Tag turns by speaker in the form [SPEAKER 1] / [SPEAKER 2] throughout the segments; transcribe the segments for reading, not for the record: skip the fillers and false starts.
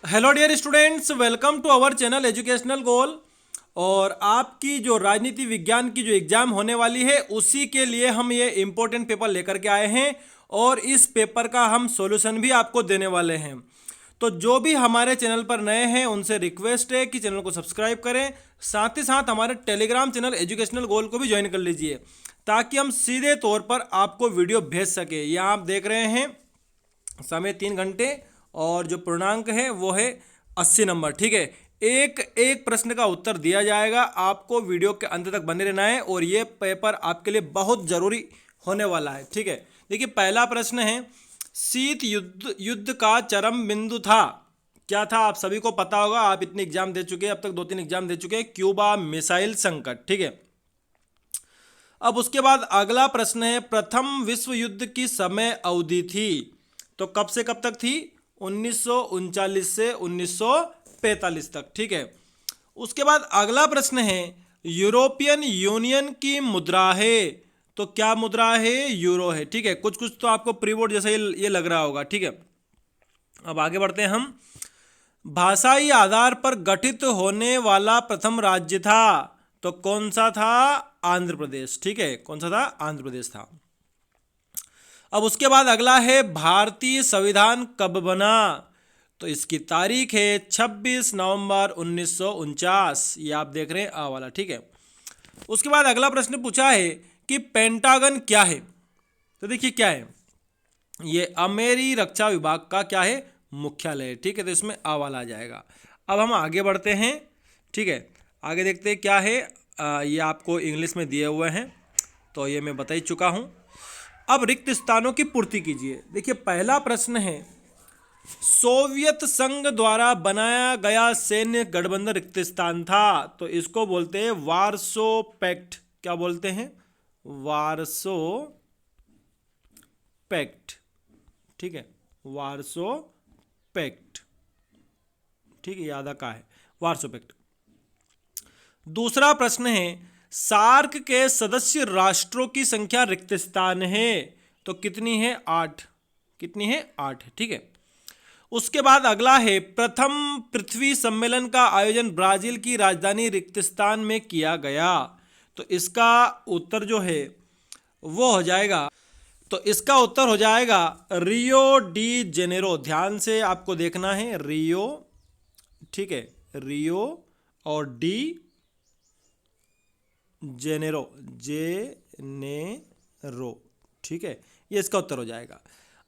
[SPEAKER 1] Hello dear students, welcome to our channel educational goal. और आपकी जो राजनीति विज्ञान की जो एग्जाम होने वाली है उसी के लिए हम ये इम्पोर्टेंट पेपर लेकर के आए हैं और इस पेपर का हम सॉल्यूशन भी आपको देने वाले हैं। तो जो भी हमारे चैनल पर नए हैं उनसे रिक्वेस्ट है कि चैनल को सब्सक्राइब करें, साथ ही साथ हमारे टेलीग्राम चैनल एजुकेशनल गोल को भी ज्वाइन कर लीजिए ताकि हम सीधे तौर पर आपको वीडियो भेज सके। यहाँ आप देख रहे हैं समय 3 घंटे और जो पूर्णांक है वो है 80 नंबर। ठीक है, एक एक प्रश्न का उत्तर दिया जाएगा, आपको वीडियो के अंत तक बने रहना है और ये पेपर आपके लिए बहुत ज़रूरी होने वाला है। ठीक है, देखिए पहला प्रश्न है, शीत युद्ध युद्ध का चरम बिंदु था, क्या था? आप सभी को पता होगा, आप इतने एग्जाम दे चुके हैं, अब तक 2-3 एग्जाम दे चुके हैं। क्यूबा मिसाइल संकट। ठीक है, अब उसके बाद अगला प्रश्न है, प्रथम विश्व युद्ध की समय अवधि थी, तो कब से कब तक थी? 1939 से 1945 तक। ठीक है, उसके बाद अगला प्रश्न है, यूरोपियन यूनियन की मुद्रा है, तो क्या मुद्रा है? यूरो है। ठीक है, कुछ कुछ तो आपको प्री बोर्ड जैसा ये लग रहा होगा। ठीक है, अब आगे बढ़ते हैं हम। भाषाई आधार पर गठित होने वाला प्रथम राज्य था, तो कौन सा था? आंध्र प्रदेश। ठीक है, कौन सा था? आंध्र प्रदेश था। अब उसके बाद अगला है, भारतीय संविधान कब बना, तो इसकी तारीख है 26 नवंबर 1949। ये आप देख रहे हैं आ वाला। ठीक है, उसके बाद अगला प्रश्न पूछा है कि पेंटागन क्या है, तो देखिए क्या है, ये अमेरिकी रक्षा विभाग का क्या है? मुख्यालय। ठीक है, तो इसमें आ वाला आ जाएगा। अब हम आगे बढ़ते हैं। ठीक है, आगे देखते हैं क्या है। ये आपको इंग्लिश में दिए हुए हैं, तो ये मैं बता ही चुका हूँ। अब रिक्त स्थानों की पूर्ति कीजिए। देखिए पहला प्रश्न है, सोवियत संघ द्वारा बनाया गया सैन्य गठबंधन रिक्त स्थान था, तो इसको बोलते हैं वार्सो पैक्ट। क्या बोलते हैं? Warsaw pact. ठीक है, वार्सो पैक्ट। ठीक है, याद का है वार्सो पैक्ट। दूसरा प्रश्न है, सार्क के सदस्य राष्ट्रों की संख्या रिक्त स्थान है, तो कितनी है? 8। कितनी है? 8 है। ठीक है, उसके बाद अगला है, प्रथम पृथ्वी सम्मेलन का आयोजन ब्राजील की राजधानी रिक्तस्थान में किया गया, तो इसका उत्तर जो है वो हो जाएगा, तो इसका उत्तर हो जाएगा रियो डी जेनेरो। ध्यान से आपको देखना है, रियो। ठीक है, रियो और डी जेनेरो, जेनेरो। ठीक है, ये इसका उत्तर हो जाएगा।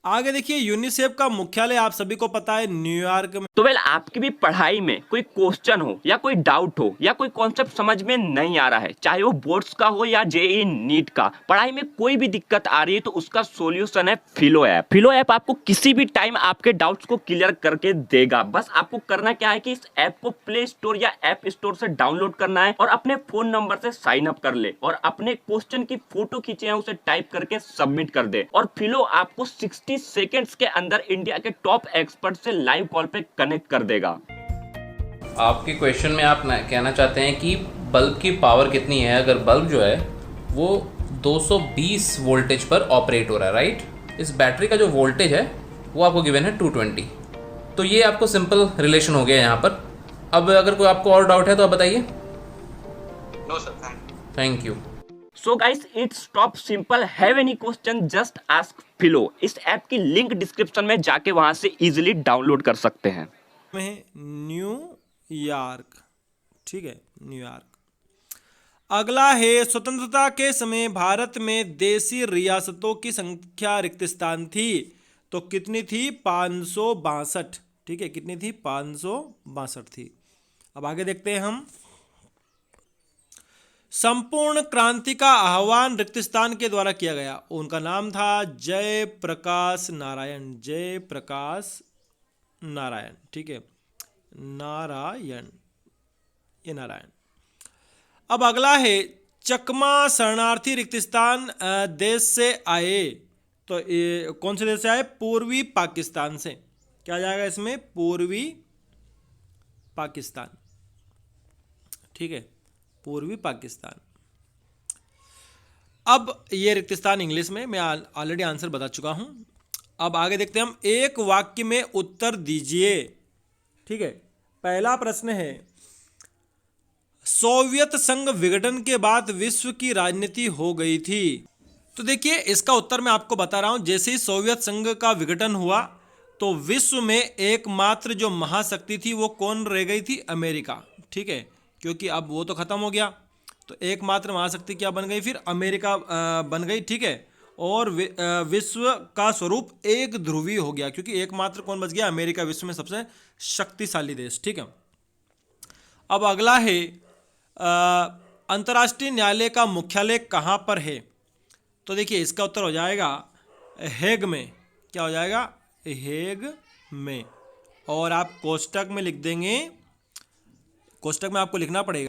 [SPEAKER 1] आगे देखिए, यूनिसेफ का मुख्यालय आप सभी को पता है न्यूयॉर्क में।
[SPEAKER 2] तो आपकी भी पढ़ाई में कोई क्वेश्चन हो या कोई डाउट हो या कोई कॉन्सेप्ट समझ में नहीं आ रहा है, चाहे वो बोर्ड्स का हो या जेई नीट का, पढ़ाई में कोई भी दिक्कत आ रही है, तो उसका सॉल्यूशन है फिलो ऐप। फिलो ऐप आपको किसी भी टाइम आपके डाउट्स को क्लियर करके देगा। बस आपको करना क्या है कि इस ऐप को प्ले स्टोर या ऐप स्टोर से डाउनलोड करना है और अपने फोन नंबर से साइन अप कर ले और अपने क्वेश्चन की फोटो खींचे हैं उसे टाइप करके सबमिट कर दे, और फिलो आपको 60 सेकेंड्स के अंदर इंडिया के टॉप एक्सपर्ट से लाइव कॉल पे कनेक्ट कर देगा।
[SPEAKER 3] आपके क्वेश्चन में आप कहना चाहते हैं कि बल्ब की पावर कितनी है। अगर बल्ब जो है वो 220 वोल्टेज पर ऑपरेट हो रहा है, राइट। इस बैटरी का जो वोल्टेज है वो आपको गिवन है 220। तो ये आपको सिंपल रिलेशन हो गया यहाँ पर। अब अगर कोई आपको और डाउट है तो आप बताइए।
[SPEAKER 4] No sir,
[SPEAKER 3] thank you.
[SPEAKER 2] So guys, it's top simple. Have any question just ask Filo. इस ऐप की लिंक डिस्क्रिप्शन में जाके वहां से इजीली डाउनलोड कर सकते हैं।
[SPEAKER 1] में न्यूयॉर्क। ठीक है, न्यूयॉर्क। अगला है, स्वतंत्रता के समय भारत में देशी रियासतों की संख्या रिक्त स्थान थी, तो कितनी थी? 562। ठीक है, कितनी थी? 562 थी। अब आगे देखते हैं हम। संपूर्ण क्रांति का आह्वान रिक्त स्थान के द्वारा किया गया, उनका नाम था जय प्रकाश नारायण। जय प्रकाश नारायण। ठीक है, नारायण, ये नारायण। अब अगला है, चकमा शरणार्थी रिक्त स्थान देश से आए, तो ये कौन से देश से आए? पूर्वी पाकिस्तान से। क्या जाएगा इसमें? पूर्वी पाकिस्तान। ठीक है, पूर्वी पाकिस्तान। अब ये रिक्त स्थान इंग्लिश में, मैं ऑलरेडी आंसर बता चुका हूं। अब आगे देखते हैं हम, एक वाक्य में उत्तर दीजिए। ठीक है। पहला प्रश्न है, सोवियत संघ विघटन के बाद विश्व की राजनीति हो गई थी। तो देखिए इसका उत्तर मैं आपको बता रहा हूं। जैसे ही सोवियत संघ का विघटन हुआ तो विश्व में एकमात्र जो महाशक्ति थी वो कौन रह गई थी? अमेरिका। ठीक है, क्योंकि अब वो तो खत्म हो गया, तो एकमात्र महाशक्ति क्या बन गई? फिर अमेरिका बन गई। ठीक है, और विश्व का स्वरूप एक ध्रुवीय हो गया, क्योंकि एकमात्र कौन बच गया? अमेरिका, विश्व में सबसे शक्तिशाली देश। ठीक है, अब अगला है, अंतर्राष्ट्रीय न्यायालय का मुख्यालय कहाँ पर है? तो देखिए इसका उत्तर हो जाएगा हेग में। क्या हो जाएगा? हेग में। और आप कोष्टक में लिख देंगे, कोष्टक में आपको लिखना पड़ेगा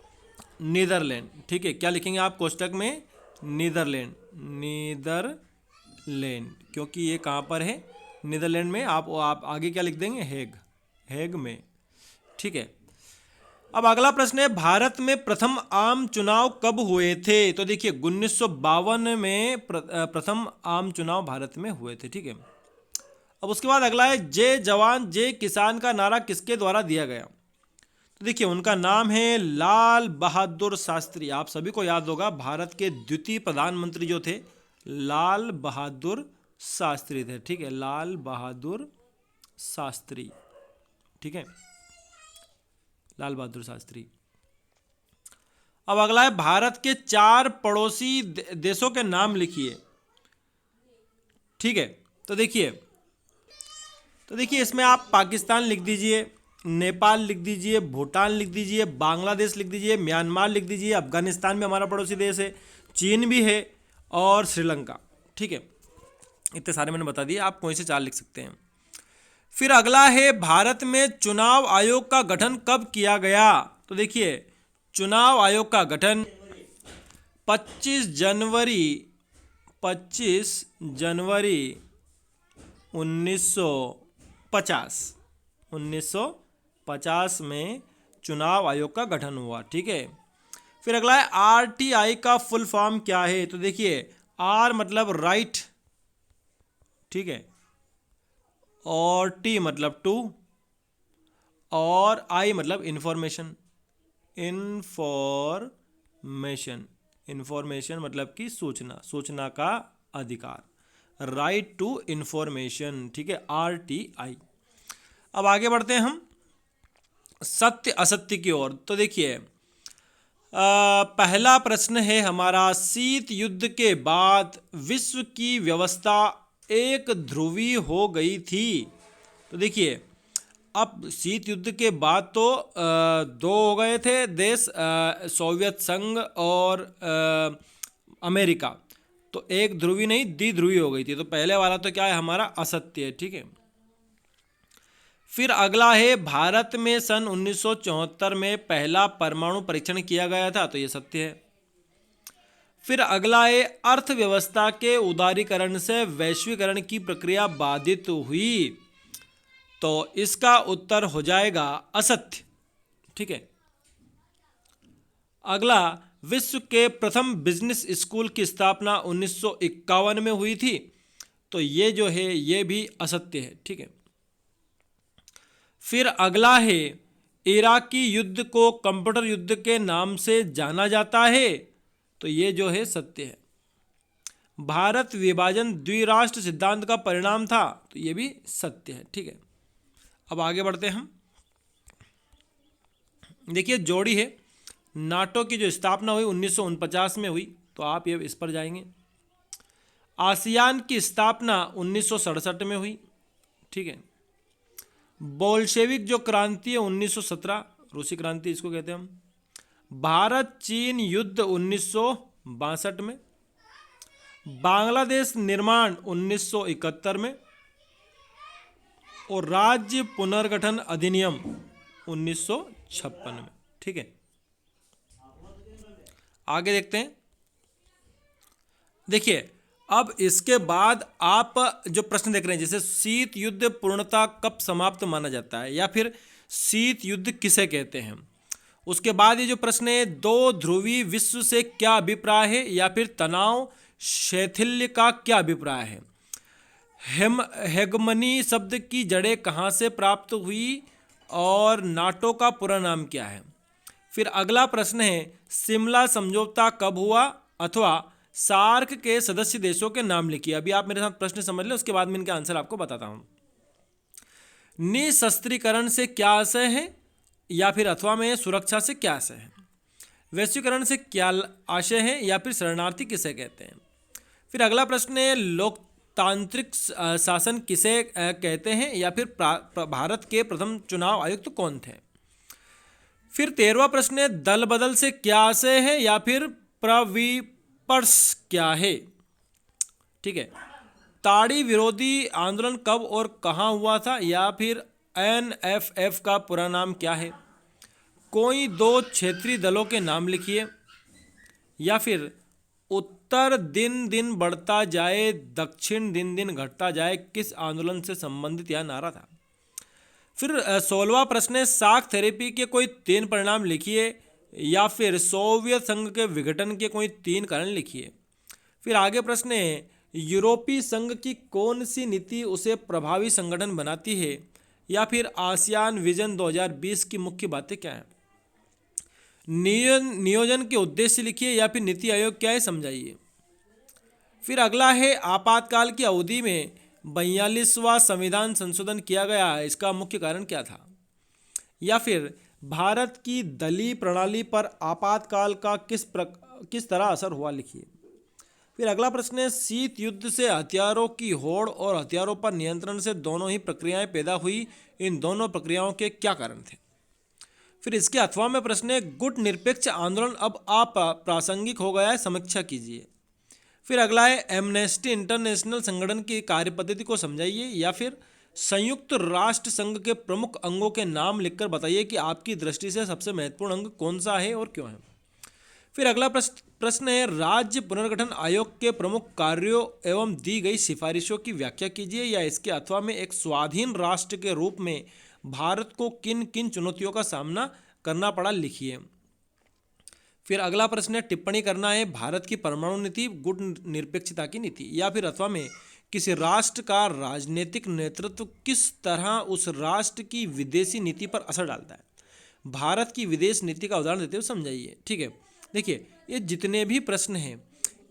[SPEAKER 1] नीदरलैंड। ठीक है, क्या लिखेंगे आप कोष्टक में? नीदरलैंड, नीदरलैंड, क्योंकि ये कहाँ पर है? नीदरलैंड में। आप आगे क्या लिख देंगे? हेग, हेग में। ठीक है, अब अगला प्रश्न है, भारत में प्रथम आम चुनाव कब हुए थे? तो देखिए 1952 में प्रथम आम चुनाव भारत में हुए थे। ठीक है, अब उसके बाद अगला है, जय जवान जय किसान का नारा किसके द्वारा दिया गया? तो देखिए उनका नाम है लाल बहादुर शास्त्री। आप सभी को याद होगा, भारत के द्वितीय प्रधानमंत्री जो थे लाल बहादुर शास्त्री थे। ठीक है, लाल बहादुर शास्त्री। ठीक है, लाल बहादुर शास्त्री। अब अगला है, भारत के 4 पड़ोसी देशों के नाम लिखिए। ठीक है, तो देखिए इसमें आप पाकिस्तान लिख दीजिए, नेपाल लिख दीजिए, भूटान लिख दीजिए, बांग्लादेश लिख दीजिए, म्यांमार लिख दीजिए, अफगानिस्तान भी हमारा पड़ोसी देश है, चीन भी है, और श्रीलंका। ठीक है, इतने सारे मैंने बता दिए, आप कोई से 4 लिख सकते हैं। फिर अगला है, भारत में चुनाव आयोग का गठन कब किया गया? तो देखिए चुनाव आयोग का गठन 25 जनवरी 1950 में चुनाव आयोग का गठन हुआ। ठीक है, फिर अगला है, आरटीआई का फुल फॉर्म क्या है? तो देखिए आर मतलब राइट, ठीक है, और टी मतलब टू, और आई मतलब इंफॉर्मेशन। इंफॉर्मेशन मतलब कि सूचना का अधिकार, राइट टू इंफॉर्मेशन। ठीक है, RTI। अब आगे बढ़ते हैं हम सत्य असत्य की ओर। तो देखिए पहला प्रश्न है हमारा, शीत युद्ध के बाद विश्व की व्यवस्था एक ध्रुवीय हो गई थी। तो देखिए अब शीत युद्ध के बाद तो 2 हो गए थे देश, सोवियत संघ और अमेरिका, तो एक ध्रुवीय नहीं द्विध्रुवीय हो गई थी। तो पहले वाला तो क्या है हमारा? असत्य है। ठीक है, फिर अगला है, भारत में सन 1974 में पहला परमाणु परीक्षण किया गया था, तो ये सत्य है। फिर अगला है, अर्थव्यवस्था के उदारीकरण से वैश्वीकरण की प्रक्रिया बाधित हुई, तो इसका उत्तर हो जाएगा असत्य। ठीक है, अगला, विश्व के प्रथम बिजनेस स्कूल की स्थापना 1951 में हुई थी, तो ये जो है ये भी असत्य है। ठीक है, फिर अगला है, इराकी युद्ध को कंप्यूटर युद्ध के नाम से जाना जाता है, तो ये जो है सत्य है। भारत विभाजन द्विराष्ट्र सिद्धांत का परिणाम था, तो ये भी सत्य है। ठीक है, अब आगे बढ़ते हैं हम। देखिए जोड़ी है, नाटो की जो स्थापना हुई 1949 में हुई, तो आप ये इस पर जाएंगे। आसियान की स्थापना 1967 में हुई। ठीक है, बोल्शेविक जो क्रांति है 1917, रूसी क्रांति इसको कहते हैं हम। भारत चीन युद्ध 1962 में। बांग्लादेश निर्माण 1971 में, और राज्य पुनर्गठन अधिनियम 1956 में। ठीक है, आगे देखते हैं। देखिए अब इसके बाद आप जो प्रश्न देख रहे हैं, जैसे शीत युद्ध पूर्णतः कब समाप्त माना जाता है, या फिर शीत युद्ध किसे कहते हैं। उसके बाद ये जो प्रश्न है, 2 ध्रुवीय विश्व से क्या अभिप्राय है, या फिर तनाव शैथिल्य का क्या अभिप्राय है। हेगमनी शब्द की जड़ें कहाँ से प्राप्त हुई, और नाटो का पूरा नाम क्या है। फिर अगला प्रश्न है शिमला समझौता कब हुआ, अथवा सार्क के सदस्य देशों के नाम लिखिए। अभी आप मेरे साथ प्रश्न समझ लें, उसके बाद मैं इनके आंसर आपको बताता हूं। निशस्त्रीकरण से क्या आशय है, या फिर अथवा में सुरक्षा से क्या आशय है। वैश्वीकरण से क्या आशय है, या फिर शरणार्थी किसे कहते हैं। फिर अगला प्रश्न है लोकतांत्रिक शासन किसे कहते हैं, या फिर भारत के प्रथम चुनाव आयुक्त कौन थे। फिर 13वां प्रश्न है दल बदल से क्या आशय है, या फिर प्रविपर्स क्या है। ठीक है, ताड़ी विरोधी आंदोलन कब और कहाँ हुआ था, या फिर NFF का पूरा नाम क्या है। कोई दो क्षेत्रीय दलों के नाम लिखिए, या फिर उत्तर दिन दिन बढ़ता जाए दक्षिण दिन दिन घटता जाए किस आंदोलन से संबंधित यह नारा था। फिर 16वां प्रश्न है शाक थेरेपी के कोई 3 परिणाम लिखिए, या फिर सोवियत संघ के विघटन के कोई 3 कारण लिखिए। फिर आगे प्रश्न है यूरोपीय संघ की कौन सी नीति उसे प्रभावी संगठन बनाती है, या फिर आसियान विजन 2020 की मुख्य बातें क्या हैं। नियोजन के उद्देश्य लिखिए, या फिर नीति आयोग क्या है समझाइए। फिर अगला है आपातकाल की अवधि में 42वां संविधान संशोधन किया गया है, इसका मुख्य कारण क्या था। या फिर भारत की दलीय प्रणाली पर आपातकाल का किस तरह असर हुआ लिखिए। फिर अगला प्रश्न है शीत युद्ध से हथियारों की होड़ और हथियारों पर नियंत्रण से दोनों ही प्रक्रियाएं पैदा हुई, इन दोनों प्रक्रियाओं के क्या कारण थे। फिर इसके अथवा में प्रश्न है गुट निरपेक्ष आंदोलन अब अप्रासंगिक हो गया है, समीक्षा कीजिए। फिर अगला है एमनेस्टी इंटरनेशनल संगठन की कार्यपद्धति को समझाइए, या फिर संयुक्त राष्ट्र संघ के प्रमुख अंगों के नाम लिखकर बताइए कि आपकी दृष्टि से सबसे महत्वपूर्ण अंग कौन सा है और क्यों है। फिर अगला प्रश्न है राज्य पुनर्गठन आयोग के प्रमुख कार्यों एवं दी गई सिफारिशों की व्याख्या कीजिए, या इसके अथवा में एक स्वाधीन राष्ट्र के रूप में भारत को किन किन चुनौतियों का सामना करना पड़ा लिखिए। फिर अगला प्रश्न है टिप्पणी करना है भारत की परमाणु नीति गुट निरपेक्षता की नीति, या फिर अथवा में किसी राष्ट्र का राजनीतिक नेतृत्व किस तरह उस राष्ट्र की विदेशी नीति पर असर डालता है। भारत की विदेश नीति का उदाहरण देते हुए समझाइए। ठीक है, देखिए ये जितने भी प्रश्न हैं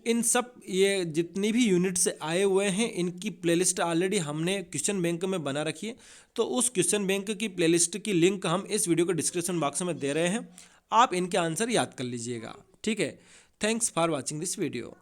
[SPEAKER 1] इन सब ये जितनी भी यूनिट से आए हुए हैं इनकी प्लेलिस्ट ऑलरेडी हमने क्वेश्चन बैंक में बना रखी है, तो उस क्वेश्चन बैंक की प्लेलिस्ट की लिंक हम इस वीडियो के डिस्क्रिप्शन बॉक्स में दे रहे हैं, आप इनके आंसर याद कर लीजिएगा। ठीक है, thanks for watching this video.